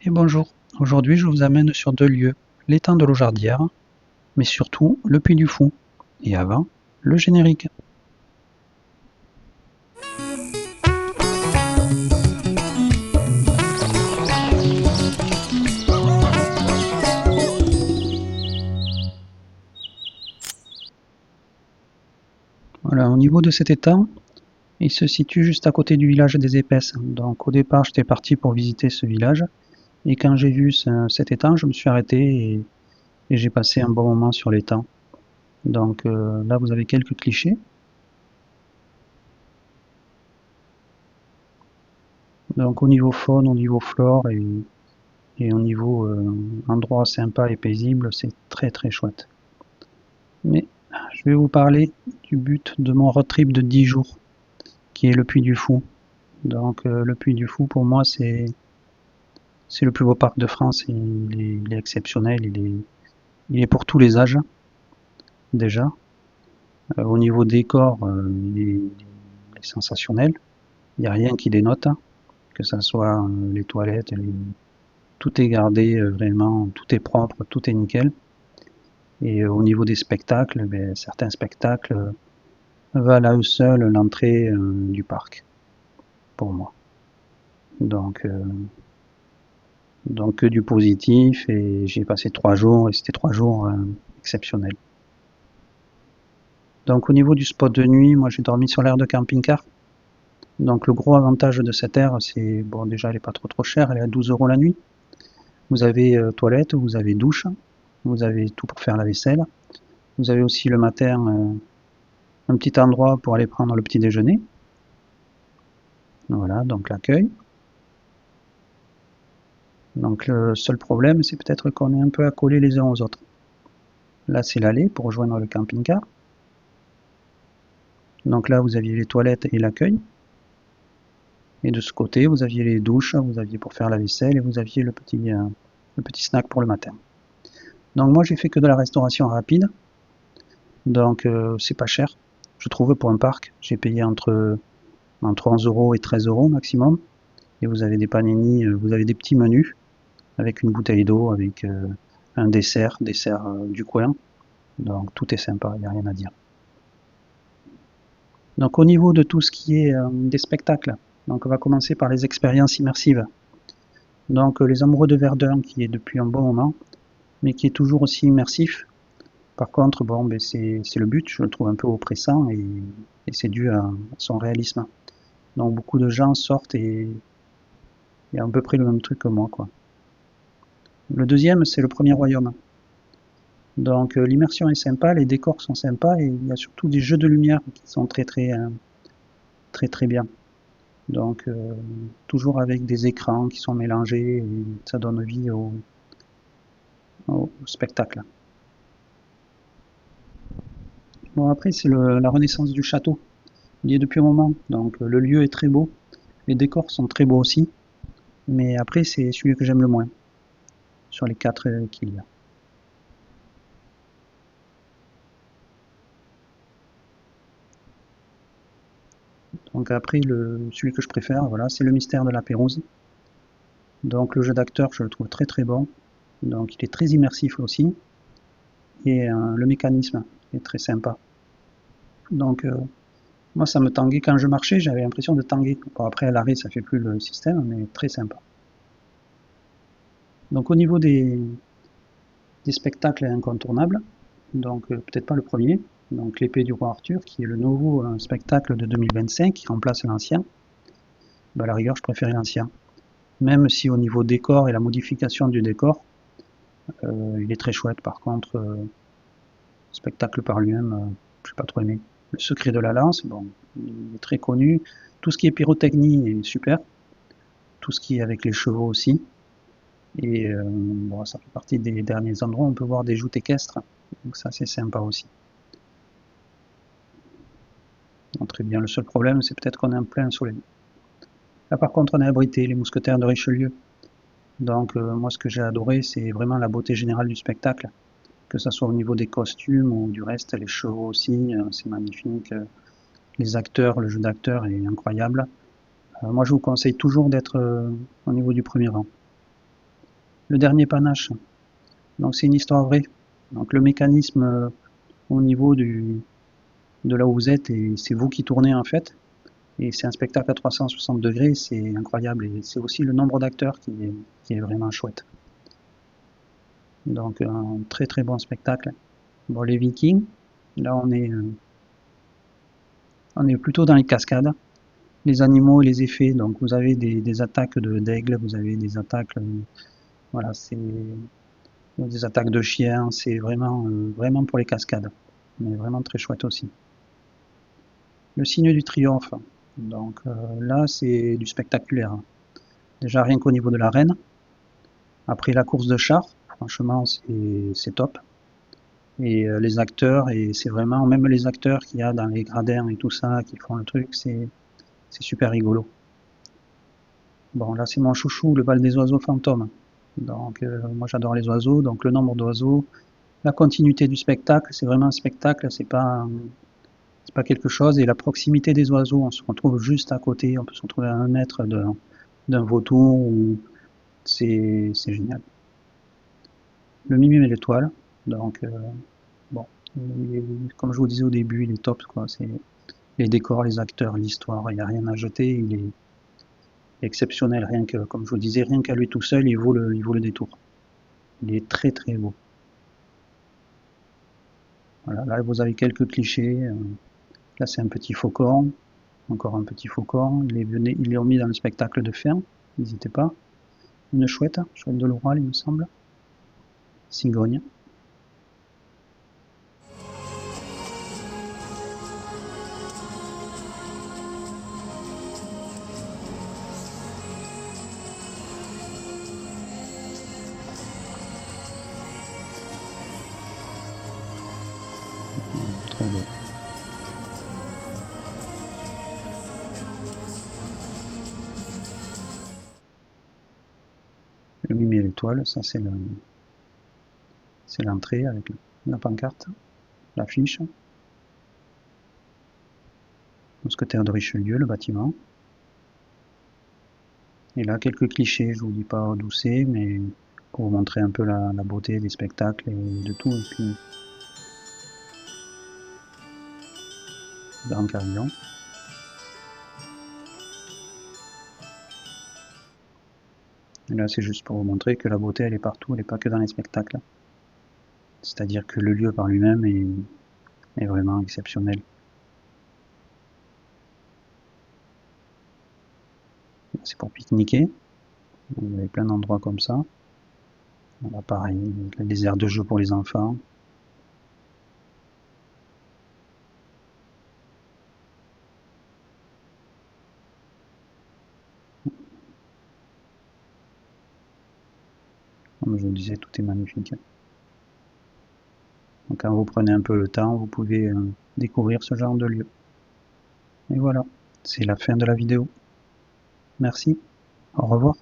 Et bonjour, aujourd'hui je vous amène sur deux lieux, l'étang de l'Aujardière, mais surtout le Puy du Fou, et avant, le générique. Voilà, au niveau de cet étang, il se situe juste à côté du village des Épaisses. Donc au départ j'étais parti pour visiter ce village, et quand j'ai vu cet étang, je me suis arrêté et j'ai passé un bon moment sur l'étang. Donc là vous avez quelques clichés. Donc au niveau faune, au niveau flore et au niveau endroit sympa et paisible, c'est très très chouette. Mais je vais vous parler du but de mon road trip de 10 jours, qui est le Puy du Fou. Donc le Puy du Fou, pour moi, c'est le plus beau parc de France. Il est exceptionnel, il est pour tous les âges, déjà. Au niveau décor, il est sensationnel. Il n'y a rien qui dénote, que ce soit les toilettes, tout est gardé vraiment, tout est propre, tout est nickel. Et au niveau des spectacles, ben, certains spectacles valent à eux seuls l'entrée du parc, pour moi. Donc, euh, donc que du positif, et j'ai passé 3 jours et c'était 3 jours exceptionnels. Donc au niveau du spot de nuit, moi j'ai dormi sur l'aire de camping-car. Donc le gros avantage de cette aire, c'est bon, déjà elle est pas trop chère, elle est à 12 € la nuit. Vous avez toilette, vous avez douche, vous avez tout pour faire la vaisselle. Vous avez aussi le matin un petit endroit pour aller prendre le petit déjeuner. Voilà, donc l'accueil. Donc le seul problème, c'est peut-être qu'on est un peu accolés les uns aux autres. Là, c'est l'allée pour rejoindre le camping-car. Donc là, vous aviez les toilettes et l'accueil. Et de ce côté, vous aviez les douches, vous aviez pour faire la vaisselle et vous aviez le petit snack pour le matin. Donc moi, j'ai fait que de la restauration rapide. Donc c'est pas cher, je trouve, pour un parc. J'ai payé entre 11 € et 13 € maximum. Et vous avez des panini, vous avez des petits menus avec une bouteille d'eau, avec un dessert du coin. Donc tout est sympa, il n'y a rien à dire. Donc au niveau de tout ce qui est des spectacles, donc on va commencer par les expériences immersives. Donc les amoureux de Verdun, qui est depuis un bon moment, mais qui est toujours aussi immersif. Par contre, bon, ben c'est le but, je le trouve un peu oppressant et c'est dû à son réalisme. Donc beaucoup de gens sortent et à peu près le même truc que moi, quoi. Le deuxième, c'est le premier royaume. Donc l'immersion est sympa, les décors sont sympas et il y a surtout des jeux de lumière qui sont très bien. Donc toujours avec des écrans qui sont mélangés et ça donne vie au spectacle. Bon après c'est la renaissance du château. Il y est depuis un moment, donc le lieu est très beau, les décors sont très beaux aussi, mais après c'est celui que j'aime le moins sur les quatre qu'il y a. Donc après celui que je préfère, voilà, c'est le mystère de la Pérouse. Donc le jeu d'acteur je le trouve très bon, donc il est très immersif aussi, et le mécanisme est très sympa. Donc moi, ça me tanguait quand je marchais, j'avais l'impression de tanguer. Bon, après, à l'arrêt, ça fait plus le système, mais très sympa. Donc, au niveau des spectacles incontournables, donc peut-être pas le premier, donc l'épée du roi Arthur, qui est le nouveau spectacle de 2025, qui remplace l'ancien. Bah, à la rigueur, je préférais l'ancien. Même si au niveau décor et la modification du décor, il est très chouette. Par contre, le spectacle par lui-même, je n'ai pas trop aimé. Le secret de la lance, bon, il est très connu. Tout ce qui est pyrotechnie est super. Tout ce qui est avec les chevaux aussi. Et bon, ça fait partie des derniers endroits où on peut voir des joutes équestres. Donc ça, c'est sympa aussi. Donc, très bien. Le seul problème, c'est peut-être qu'on est en plein soleil. Là, par contre, on est abrité, les mousquetaires de Richelieu. Donc moi, ce que j'ai adoré, c'est vraiment la beauté générale du spectacle. Que ce soit au niveau des costumes ou du reste, les chevaux aussi, c'est magnifique. Les acteurs, le jeu d'acteur est incroyable. Moi, je vous conseille toujours d'être au niveau du premier rang. Le dernier panache. Donc c'est une histoire vraie. Donc le mécanisme au niveau de là où vous êtes, et c'est vous qui tournez en fait. Et c'est un spectacle à 360 degrés, c'est incroyable. Et c'est aussi le nombre d'acteurs qui est vraiment chouette. Donc un très très bon spectacle. Bon, les Vikings, là on est plutôt dans les cascades. Les animaux et les effets, donc vous avez des attaques d'aigle, vous avez des attaques, voilà, c'est des attaques de chiens, c'est vraiment pour les cascades. Mais vraiment très chouette aussi. Le signe du triomphe, donc là c'est du spectaculaire. Déjà rien qu'au niveau de l'arène. Après la course de chars, franchement c'est top. Et les acteurs, et c'est vraiment, même les acteurs qu'il y a dans les gradins et tout ça, qui font le truc, c'est super rigolo. Bon, là c'est mon chouchou, le bal des oiseaux fantômes. Donc moi j'adore les oiseaux, donc le nombre d'oiseaux, la continuité du spectacle, c'est vraiment un spectacle, c'est pas quelque chose, et la proximité des oiseaux, on se retrouve juste à côté, on peut se retrouver à 1 mètre d'un vautour, c'est génial. Le Mimime et l'étoile, donc bon, comme je vous disais au début, il est top, quoi. C'est les décors, les acteurs, l'histoire, il n'y a rien à jeter, il est exceptionnel, rien que, comme je vous disais, rien qu'à lui tout seul, il vaut le détour. Il est très très beau. Voilà, là vous avez quelques clichés. Là c'est un petit faucon, encore un petit faucon. Ils l'ont mis dans le spectacle de fer, n'hésitez pas. Une chouette, chouette de l'oral il me semble. Cigogne. Très beau. Le mime et l'étoile, ça c'est l'entrée avec la pancarte, l'affiche. Mousquetaire de Richelieu, le bâtiment. Et là, quelques clichés, je vous dis pas d'où c'est, mais pour vous montrer un peu la beauté des spectacles et de tout. Et puis, Grand Carillon. Et là, c'est juste pour vous montrer que la beauté, elle est partout, elle n'est pas que dans les spectacles. C'est-à-dire que le lieu par lui-même est vraiment exceptionnel. C'est pour pique-niquer. Vous avez plein d'endroits comme ça. Là, pareil, les aires de jeu pour les enfants. Comme je vous disais, tout est magnifique. Donc quand vous prenez un peu le temps, vous pouvez découvrir ce genre de lieu. Et voilà, c'est la fin de la vidéo. Merci, au revoir.